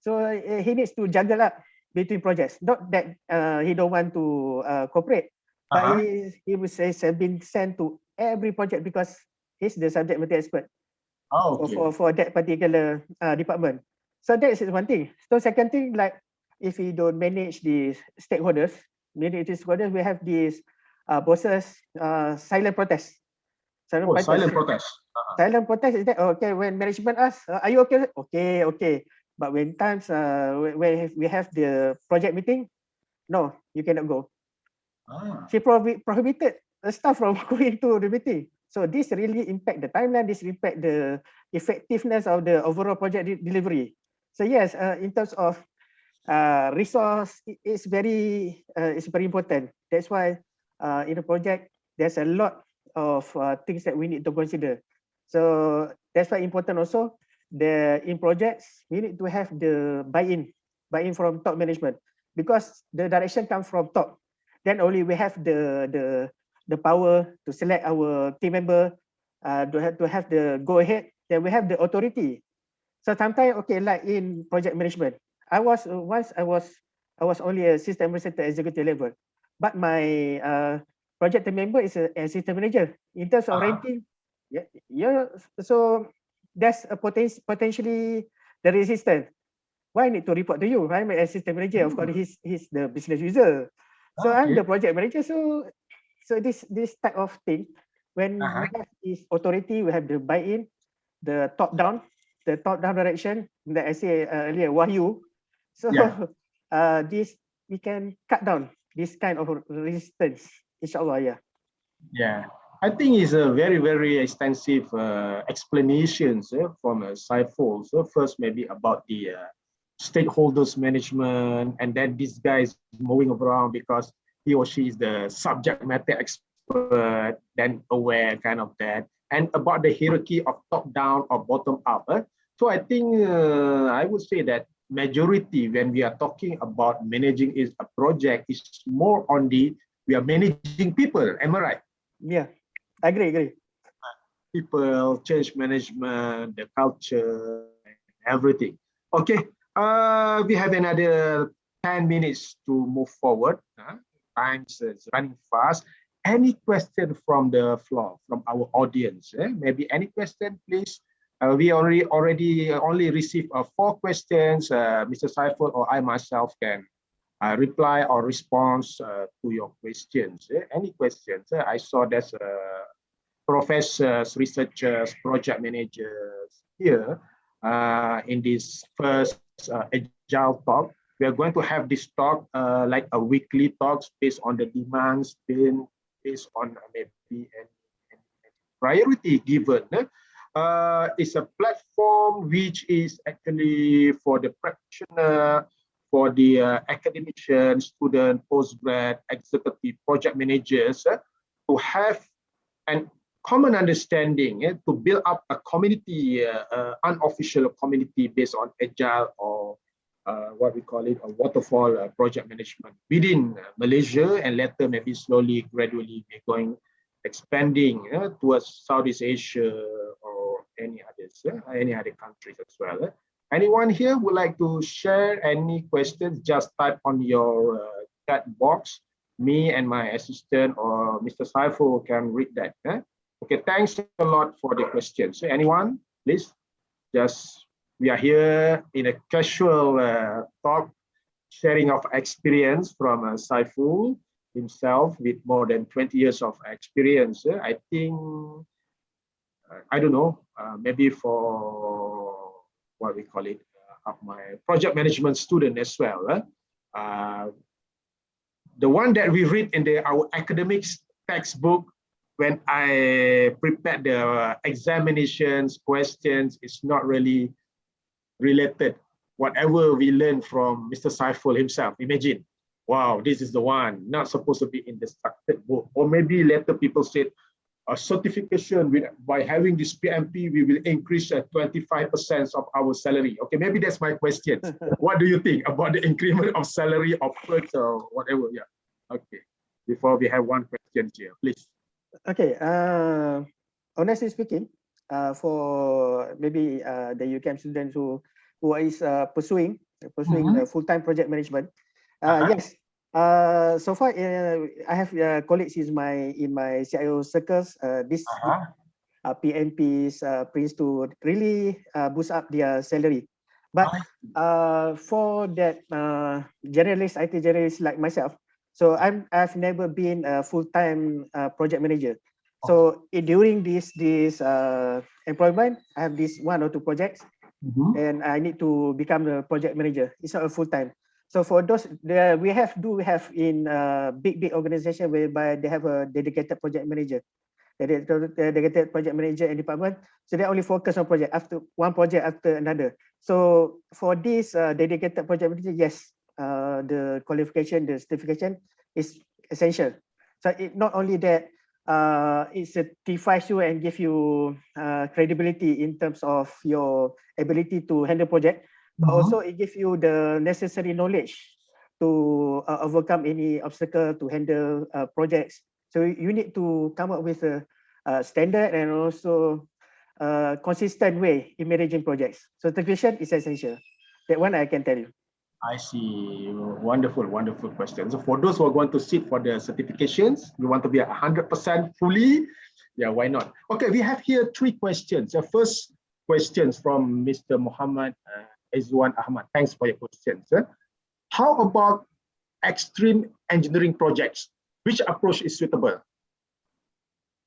he needs to juggle up between projects. Not that he don't want to cooperate, but he was been sent to every project because he's the subject matter expert for that particular department. So that is one thing. So second thing, like if we don't manage the stakeholders, we have these bosses silent protest. Silent protest. Silent protest is that okay when management asks, are you okay? Okay. But when times when we have the project meeting, no, you cannot go. She prohibited the staff from going to the meeting. So this really impact the timeline. This impact the effectiveness of the overall project delivery. So yes, in terms of resource, it's very important. That's why in the project there's a lot of things that we need to consider. So that's why important also. In projects we need to have the buy-in from top management because the direction comes from top. Then only we have the power to select our team member, to have the go ahead. Then we have the authority. So sometimes like in project management, I was only a system administrator executive level, but my project team member is a system manager. In terms of ranking, so that's a potentially the resistance. Why I need to report to you? I'm a system manager. Of course, he's the business user. So I'm the project manager. So this type of thing, when we have this authority, we have the buy-in, the top-down direction that I say earlier, Wahyu. So this we can cut down this kind of resistance, inshallah. Yeah, I think it's a very, very extensive explanations from Saiful. So first maybe about the stakeholders management, and then this guy is moving around because he or she is the subject matter expert, then aware kind of that, and about the hierarchy of top down or bottom up. So I think I would say that majority when we are talking about managing a project is more on we are managing people. Am I right? Yeah, I agree. People, change management, the culture, everything. Okay, we have another 10 minutes to move forward. Time is running fast. Any question from the floor, from our audience? Maybe any question, please. We already only received 4 questions. Mr. Saiful or I myself can reply or respond to your questions. Any questions? I saw there's professors, researchers, project managers here in this first Agile talk. We are going to have this talk like a weekly talks based on the demands, based on maybe any priority given. It's a platform which is actually for the practitioner, for the academician, student, postgrad, executive, project managers to have an common understanding to build up a community, unofficial community based on Agile or what we call it, a waterfall project management within Malaysia, and later maybe slowly, gradually we're going expanding towards Southeast Asia or any other countries as well. Anyone here would like to share any questions? Just type on your chat box. Me and my assistant or Mr. Saiful can read that. Okay, thanks a lot for the question. So anyone, please, just we are here in a casual talk, sharing of experience from Saiful himself with more than 20 years of experience. I think, I don't know, maybe for what we call it, my project management student as well. The one that we read in our academics textbook when I prepared the examinations, questions, it's not really related. Whatever we learn from Mr. Saiful himself, imagine, wow, this is the one, not supposed to be in the structured book. Or maybe later people said, a certification by having this PMP, we will increase 25% of our salary. Okay, maybe that's my question. What do you think about the increment of salary or perks or whatever? Yeah. Okay. Before we have one question here, please. Okay. Honestly speaking, for maybe the UCAM students who is pursuing full-time project management, yes. So far, I have colleagues in my CIO circles. This PNPs brings to really boost up their salary. But for that generalist, IT generalist like myself, so I've never been a full-time project manager. So during this employment, I have this 1 or 2 projects, and I need to become a project manager. It's not a full-time. So for those, we have in big organization whereby they have a dedicated project manager, dedicated project manager and department. So they only focus on project after one project after another. So for this dedicated project manager, yes, the qualification, the certification is essential. So it not only that it certifies you and give you credibility in terms of your ability to handle project, but also it gives you the necessary knowledge to overcome any obstacle to handle projects. So you need to come up with a standard and also a consistent way in managing projects. So certification is essential. That one I can tell you. I see. Wonderful, wonderful question. So for those who are going to sit for the certifications, you want to be 100% fully, yeah, why not? Okay, we have here 3 questions. The first questions from Mr. Muhammad Izwan Ahmad. Thanks for your questions. How about extreme engineering projects? Which approach is suitable?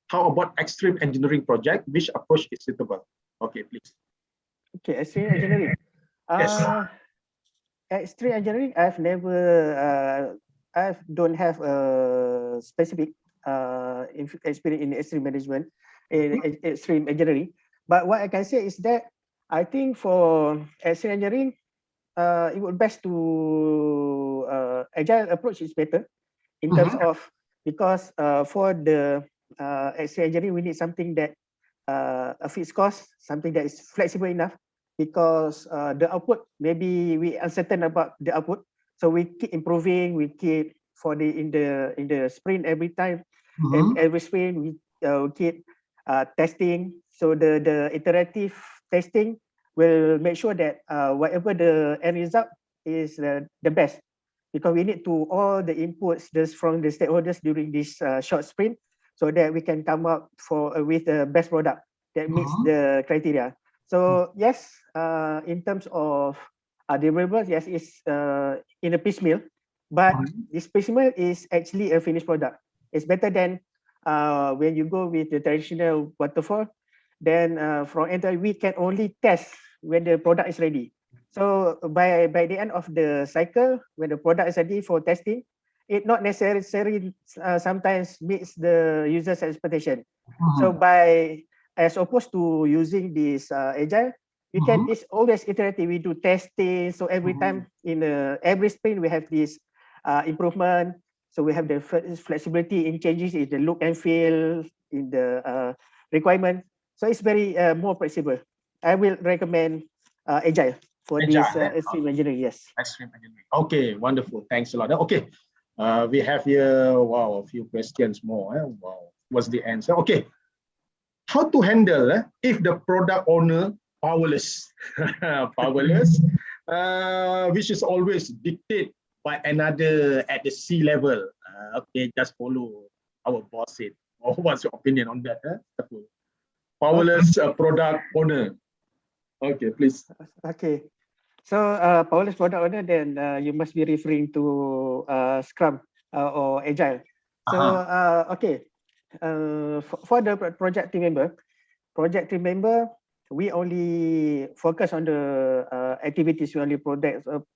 How about extreme engineering project? Which approach is suitable? Okay, please. Okay, extreme engineering. Yes. Extreme engineering, I don't have a specific experience in extreme management, in extreme engineering. But what I can say is that I think for extreme engineering, it would best to agile approach is better in terms of, because for the extreme engineering, we need something that a fixed cost, something that is flexible enough, because the output, maybe we uncertain about the output, so we keep improving, we keep in the sprint every time, and every sprint we keep testing. So the iterative testing will make sure that whatever the end result is the best, because we need to all the inputs from the stakeholders during this short sprint, so that we can come up with the best product that meets the criteria. So yes, in terms of deliverables, yes, it's in a piecemeal, but this piecemeal is actually a finished product. It's better than when you go with the traditional waterfall. Then from entire, we can only test when the product is ready. So by the end of the cycle, when the product is ready for testing, it not necessarily sometimes meets the user's expectation. So as opposed to using this agile, we can, it's always iterative. We do testing, so every time in every sprint we have this improvement. So we have the flexibility in changes in the look and feel, in the requirement. So it's very more flexible. I will recommend agile for this extreme engineering. Yes. Extreme engineering. Okay, wonderful. Thanks a lot. Okay, we have here, wow, a few questions more. Wow, what's the answer? Okay. How to handle if the product owner powerless, powerless, which is always dictated by another at the C level. Okay, just follow our boss said. Or what's your opinion on that? Powerless product owner. Okay, please. Okay. So, powerless product owner, then you must be referring to Scrum or Agile. So, okay. For the project team member, we only focus on the activities. We only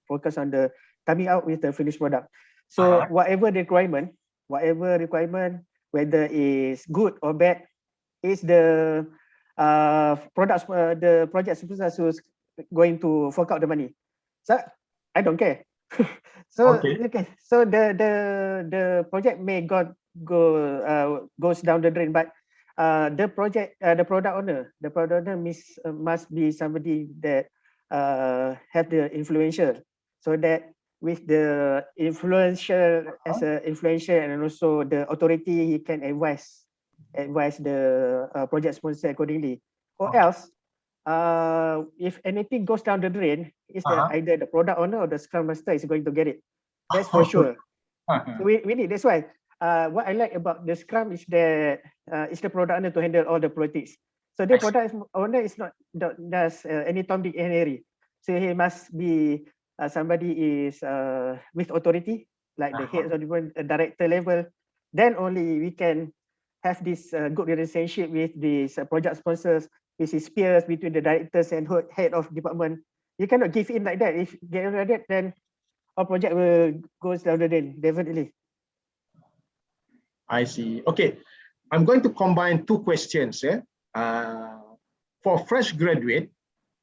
focus on the coming out with the finished product. So, whatever requirement, whether is good or bad, is the the project supervisor who's going to fork out the money. So I don't care. So Okay. okay. So the project may goes down the drain, but the product owner must be somebody that have the influential, so that with the influential as a influential and also the authority, he can advise the project sponsor accordingly. Or else, if anything goes down the drain, is either the product owner or the scrum master is going to get it. That's for sure. So we need. That's why. What I like about the scrum is that it's the product owner to handle all the politics. So the product owner is not does any Tom, Dick, and Harry. So he must be somebody is with authority, like the head or the director level. Then only we can have this good relationship with these project sponsors, with his peers, between the directors and head of department. You cannot give in like that. If get like that, then our project will goes down the drain, definitely. I see. Okay, I'm going to combine two questions. For fresh graduate,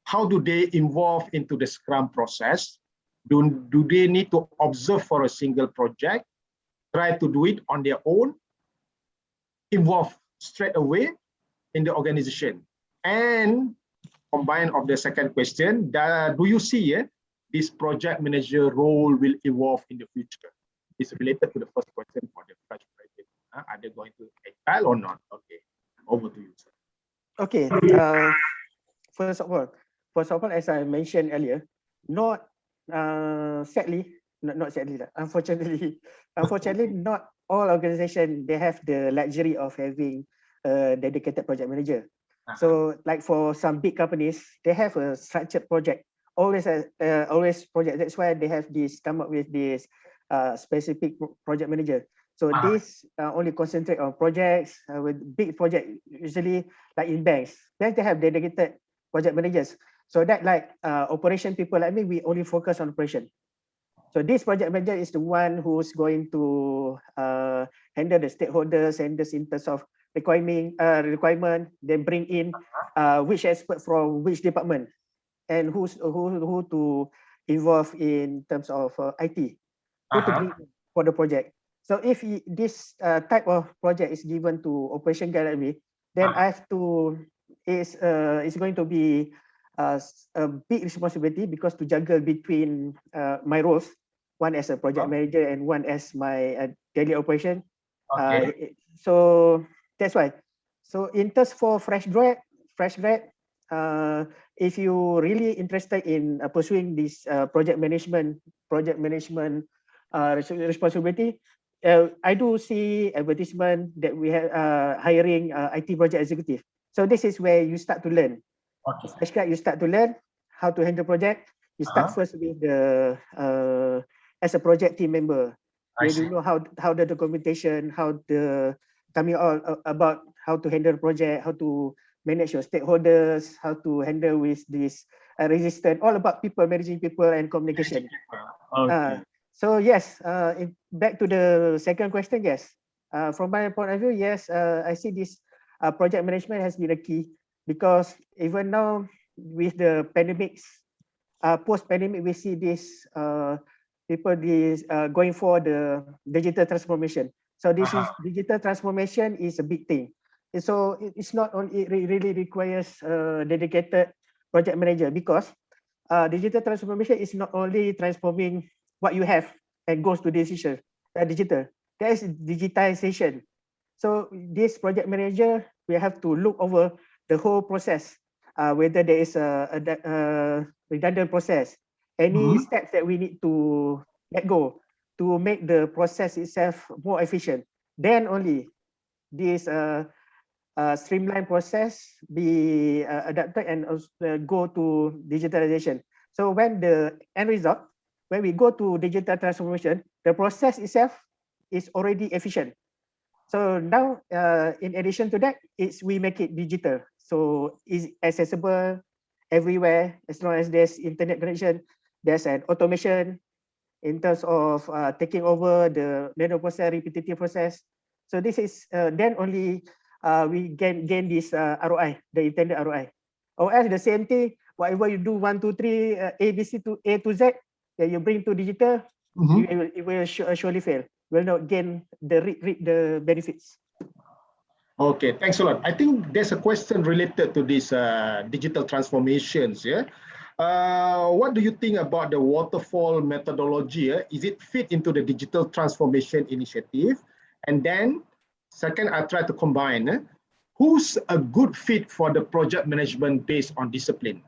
how do they involve into the Scrum process? Do they need to observe for a single project, try to do it on their own, involve straight away in the organization? And combine of the second question, do you see this project manager role will evolve in the future? It's related to the first question for the fresh graduate. Are they going to Agile or not? Okay, over to you, sir. Okay. First of all, as I mentioned earlier, not sadly, not sadly, unfortunately, not all organizations they have the luxury of having a dedicated project manager. So, like for some big companies, they have a structured project, always project. That's why they have this come up with this specific project manager. So this only concentrate on projects with big project, usually like in banks. Banks they have dedicated project managers. So that like operation people like me, we only focus on operation. So this project manager is the one who's going to handle the stakeholders and this in terms of requirement, then bring in which expert from which department and who to involve in terms of IT, who to bring for the project. So if this type of project is given to operation guy like me, then I have to it's going to be a big responsibility because to juggle between my roles, one as a project manager and one as my daily operation. So that's why. So in terms for fresh grad, if you really interested in pursuing this project management responsibility, I do see advertisement that we have hiring IT project executive. So this is where you start to learn. Fresh grad, you start to learn how to handle project. You start first with the as a project team member. You know how the documentation, how the coming out about how to handle project, how to manage your stakeholders, how to handle with this resistance, all about people, managing people and communication. So yes, back to the second question, yes. From my point of view, yes, I see this project management has been a key because even now with the pandemics, post-pandemic, we see this people going for the digital transformation. So this is digital transformation is a big thing. And so it's not only it really requires a dedicated project manager because digital transformation is not only transforming what you have and goes to digital. There is digitization. So this project manager will have to look over the whole process, whether there is a redundant process, any steps that we need to let go to make the process itself more efficient. Then only this streamline process be adapted and go to digitalization. So when the end result, when we go to digital transformation, the process itself is already efficient. So now, in addition to that, we make it digital. So it's accessible everywhere as long as there's internet connection. There's an automation in terms of taking over the manual process, repetitive process. So this is then only we gain this ROI, the intended ROI. Or else the same thing, whatever you do 1, 2, 3, A, B, C to A to Z, that you bring to digital, it will surely fail. Will not gain the benefits. Okay, thanks a lot. I think there's a question related to these digital transformations. Yeah, what do you think about the waterfall methodology? Is it fit into the digital transformation initiative? And then, second, I try to combine. Who's a good fit for the project management based on discipline?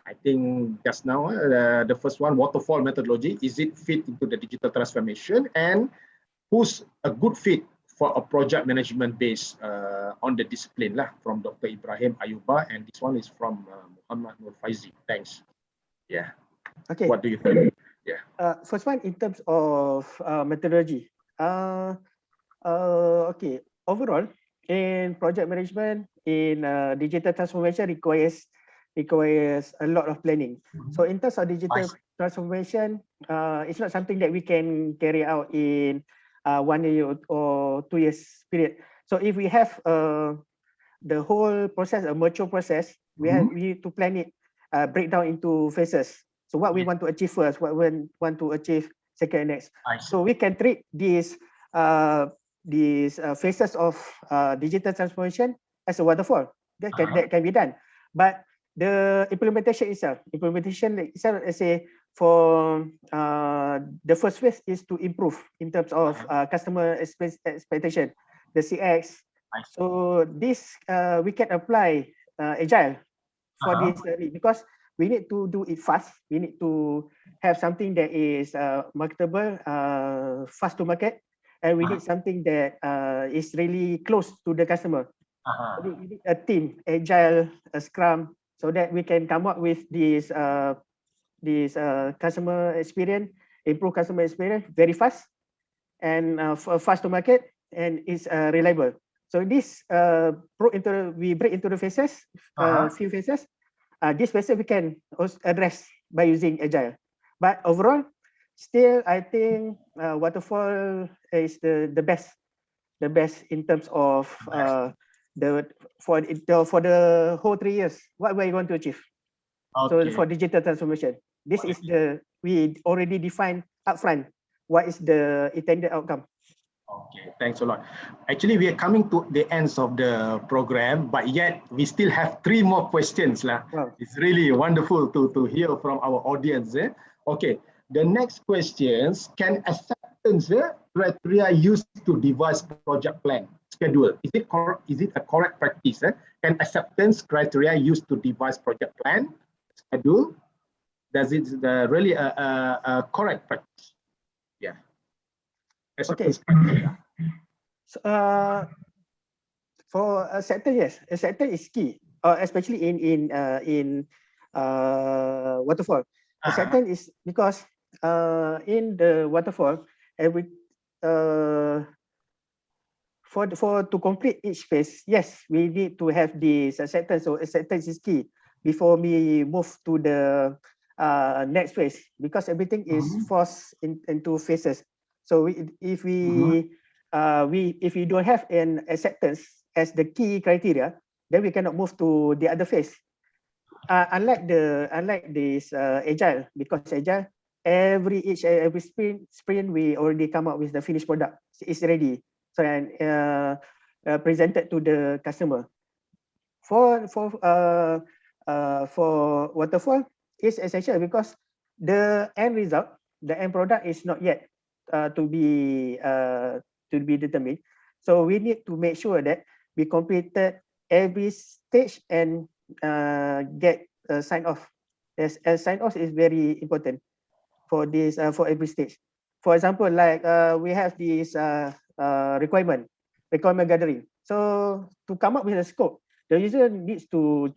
I think just now the first one, waterfall methodology, is it fit into the digital transformation? And who's a good fit for a project management based on the discipline lah, from Dr. Ibrahim Ayuba, and this one is from Muhammad Nur Faizi. Thanks. Yeah. Okay. What do you think? Yeah. First one, in terms of methodology. Okay. Overall, in project management, in digital transformation requires a lot of planning. So in terms of digital transformation, it's not something that we can carry out in 1 year or 2 years period. So if we have the whole process, a mature process, we need to plan it, break down into phases. So what we want to achieve first, what we want to achieve second and next. So we can treat these phases of digital transformation as a waterfall. That can be done. But the implementation itself, let's say, for the first phase is to improve in terms of customer expectation, the CX. So this we can apply Agile for this because we need to do it fast. We need to have something that is marketable, fast to market, and we need something that is really close to the customer. We need a team, Agile, a Scrum, so that we can come up with this customer experience, improve customer experience very fast and fast to market, and it's reliable. So this we break into the phases, few phases. This phases we can also address by using Agile. But overall, still I think waterfall is the best in terms of for the whole 3 years. What we want to achieve? Okay. So for digital transformation, this is we already defined upfront what is the intended outcome. Okay, thanks a lot. Actually, we are coming to the ends of the program, but yet we still have 3 more questions lah. Wow. It's really wonderful to hear from our audience. Okay, the next questions: can acceptance criteria used to devise project plan schedule, is it a correct practice? Can acceptance criteria used to devise project plan schedule, does it really a correct practice? Yeah. Acceptance. Okay. So, for acceptance, yes, acceptance is key, especially in waterfall. Acceptance is because in the waterfall, to complete each phase, yes, we need to have this acceptance. So acceptance is key before we move to the next phase, because everything is forced into phases. So if we don't have an acceptance as the key criteria, then we cannot move to the other phase. Unlike this Agile, because Agile, every sprint we already come up with the finished product. It's ready, so and presented to the customer. For waterfall, it's essential because the end result, the end product is not yet to be determined. So we need to make sure that we completed every stage and get sign off. Yes, sign off is very important for this for every stage. For example, like we have this requirement. requirement gathering. So to come up with a scope, the user needs to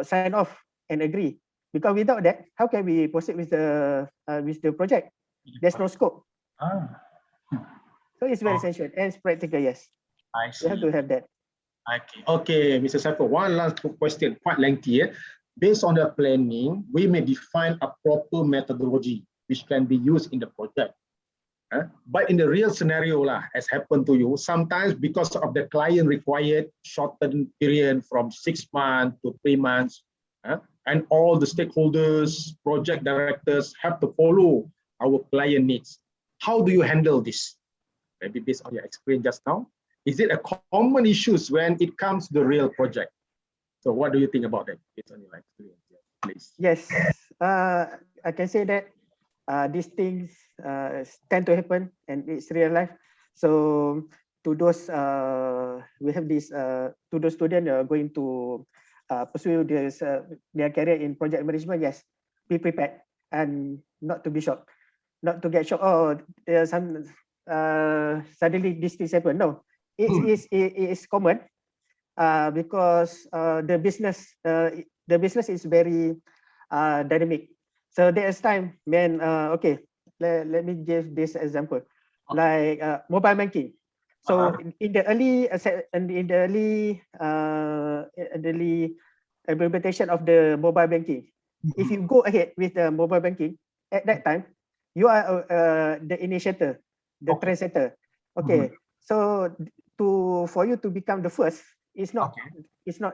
sign off and agree. Because without that, how can we proceed with the project? There's no scope. Ah, So it's very oh, essential and it's practical. Yes, I we have see. to have that. Okay, Mr. Saiful, one last question, quite lengthy. Based on the planning, we may define a proper methodology which can be used in the project. But in the real scenario, as happened to you, sometimes because of the client required shortened period from 6 months to 3 months, and all the stakeholders, project directors have to follow our client needs. How do you handle this? Maybe based on your experience just now, is it a common issue when it comes to the real project? So what do you think about that based on your experience? Please. Yes, I can say that these things tend to happen and it's real life. So to those we have this to those students going to pursue this, their career in project management, yes, be prepared and not to be shocked, not to get shocked. Oh, there's some suddenly these things happen. No, it is common because the business is very dynamic. So there's time when okay, let me give this example, like mobile banking. So in the early implementation of the mobile banking, if you go ahead with the mobile banking at that time, you are the initiator, the trendsetter. Okay, so for you to become the first, it's not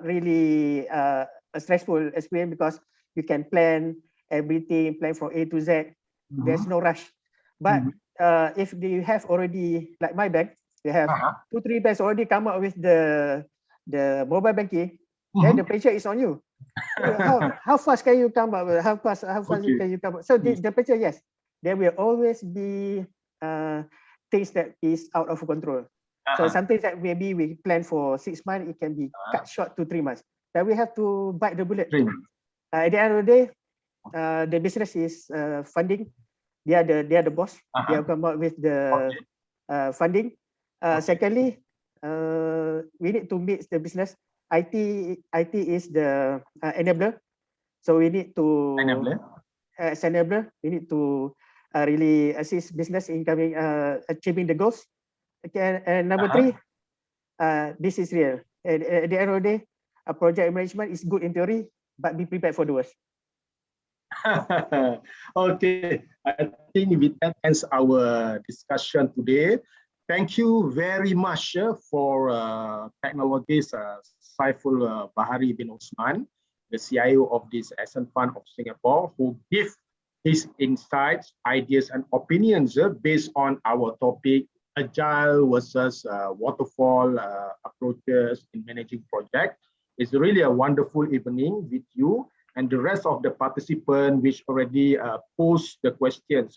really a stressful experience because you can plan everything, plan from A to Z. There's no rush. But if you have already, like my bank, we have 2-3 banks already come up with the mobile banking, then the pressure is on you. How fast can you come up? How fast can you come up? So the pressure, yes, there will always be things that is out of control. So something that maybe we plan for 6 months, it can be cut short to 3 months. But we have to bite the bullet. At the end of the day, the business is funding. They are the boss. They have come up with the funding. Secondly, we need to meet the business. IT is the enabler. So we need to as enabler. We need to really assist business in coming achieving the goals. Okay, and number 3, this is real. At the end of the day, a project management is good in theory, but be prepared for the worst. Okay, I think with that ends our discussion today. Thank you very much for Technologies Saiful Bahari bin Osman, the CIO of this Ascent Fund of Singapore, who give his insights, ideas, and opinions based on our topic, Agile versus Waterfall approaches in managing projects. It's really a wonderful evening with you and the rest of the participants which already posted the questions.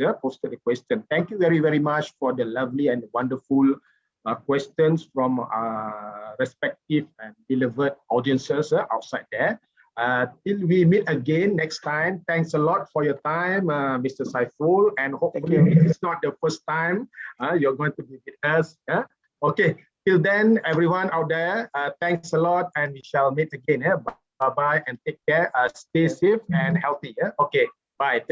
Thank you very, very much for the lovely and wonderful questions from respective and delivered audiences outside there. Till we meet again next time, thanks a lot for your time, Mr. Saiful, and hopefully this is not the first time you're going to be with us. Okay, till then, everyone out there, thanks a lot, and we shall meet again. Bye-bye and take care. Stay safe and healthy. Okay, bye. Till